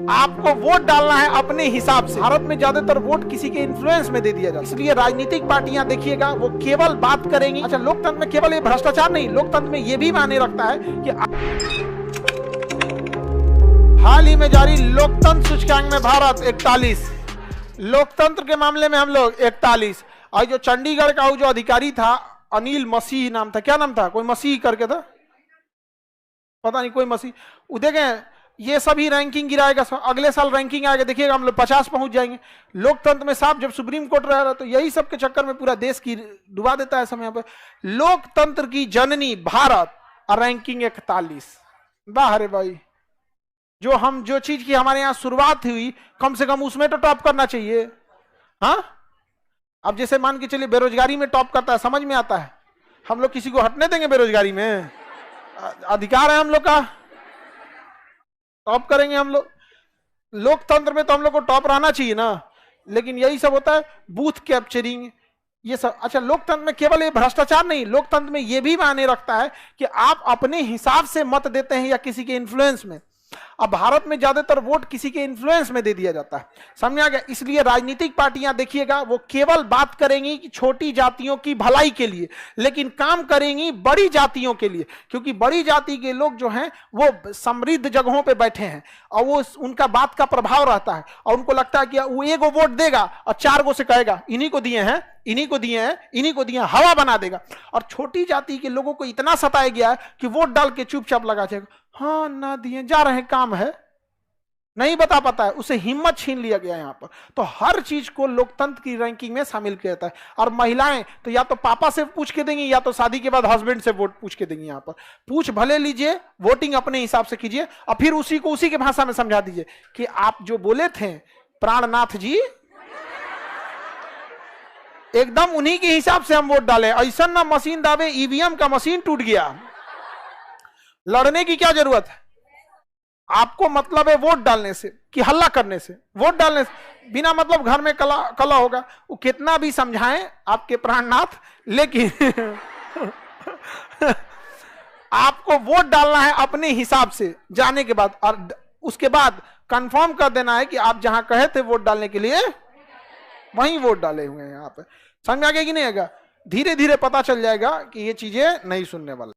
आपको वोट डालना है अपने हिसाब से। भारत में ज्यादातर वोट किसी के इन्फ्लुएंस में दे दिया जाता है, इसलिए राजनीतिक पार्टियां देखिएगा वो केवल बात करेंगी। अच्छा, लोकतंत्र में केवल ये भ्रष्टाचार नहीं, लोकतंत्र में ये भी मायने रखता है कि हाल ही में जारी लोकतंत्र सूचकांक में भारत 41, लोकतंत्र के मामले में हम लोग 41। और जो चंडीगढ़ का जो अधिकारी था, अनिल मसीह नाम था, क्या नाम था, कोई मसीह करके था, पता नहीं कोई मसीह, वो देखें ये सभी रैंकिंग गिराएगा, अगले साल रैंकिंग आएगा, देखिएगा हम लोग 50 पहुंच जाएंगे। लोकतंत्र में साहब जब सुप्रीम कोर्ट रह रहा तो यही सब के चक्कर में पूरा देश की डुबा देता है समय पे। लोकतंत्र की जननी भारत, रैंकिंग 41। वाह रे भाई, जो चीज की हमारे यहाँ शुरुआत हुई कम से कम उसमें तो टॉप करना चाहिए। हाँ, अब जैसे मान के चलिए बेरोजगारी में टॉप करता है, समझ में आता है, हम लोग किसी को हटने देंगे बेरोजगारी में? अधिकार है हम लोग का, टॉप करेंगे हम लोग। लोकतंत्र में तो हम लोग को टॉप रहना चाहिए ना, लेकिन यही सब होता है, बूथ कैप्चरिंग, ये सब। अच्छा, लोकतंत्र में केवल ये भ्रष्टाचार नहीं, लोकतंत्र में ये भी मायने रखता है कि आप अपने हिसाब से मत देते हैं या किसी के इन्फ्लुएंस में। अब भारत में ज्यादातर वोट किसी के इन्फ्लुएंस में दे दिया जाता है, समझ आ गया? इसलिए राजनीतिक पार्टियां देखिएगा वो केवल बात करेंगी कि छोटी जातियों की भलाई के लिए, लेकिन काम करेंगी बड़ी जातियों के लिए, क्योंकि बड़ी जाति के लोग जो हैं वो समृद्ध जगहों पे बैठे हैं और वो उनका बात का प्रभाव रहता है और उनको लगता है कि वो एगो वोट देगा और 4 गो से कहेगा इन्हीं को दिए हैं, इन्हीं को दिए हैं, इन्हीं को दिए हैं, हवा बना देगा। और छोटी जाति के लोगों को इतना सताया गया है कि वोट डाल के चुपचाप लगा जाएगा, हाँ ना दिए, जा रहे हैं, काम है, नहीं बता पाता है, उसे हिम्मत छीन लिया गया यहां पर। तो हर चीज को लोकतंत्र की रैंकिंग में शामिल किया जाता है। और महिलाएं तो या तो पापा से पूछ के देंगी या तो शादी के बाद हस्बैंड से वोट पूछ के देंगी। यहां पर पूछ भले लीजिए, वोटिंग अपने हिसाब से कीजिए और फिर उसी को उसी के भाषा में समझा दीजिए कि आप जो बोले थे प्राणनाथ जी, एकदम उन्हीं के हिसाब से हम वोट डाले। ऐसा ना मशीन दावे ईवीएम का मशीन टूट गया, लड़ने की क्या जरूरत है? आपको मतलब है वोट डालने से कि हल्ला करने से? वोट डालने से बिना मतलब घर में कला होगा, वो कितना भी समझाएं आपके प्राणनाथ, लेकिन आपको वोट डालना है अपने हिसाब से जाने के बाद, और उसके बाद कंफर्म कर देना है कि आप जहां कहे थे वोट डालने के लिए वहीं वोट डाले हुए हैं। यहाँ पे समझ आ गया कि नहीं आएगा? धीरे धीरे पता चल जाएगा कि ये चीजें नहीं सुनने वाला।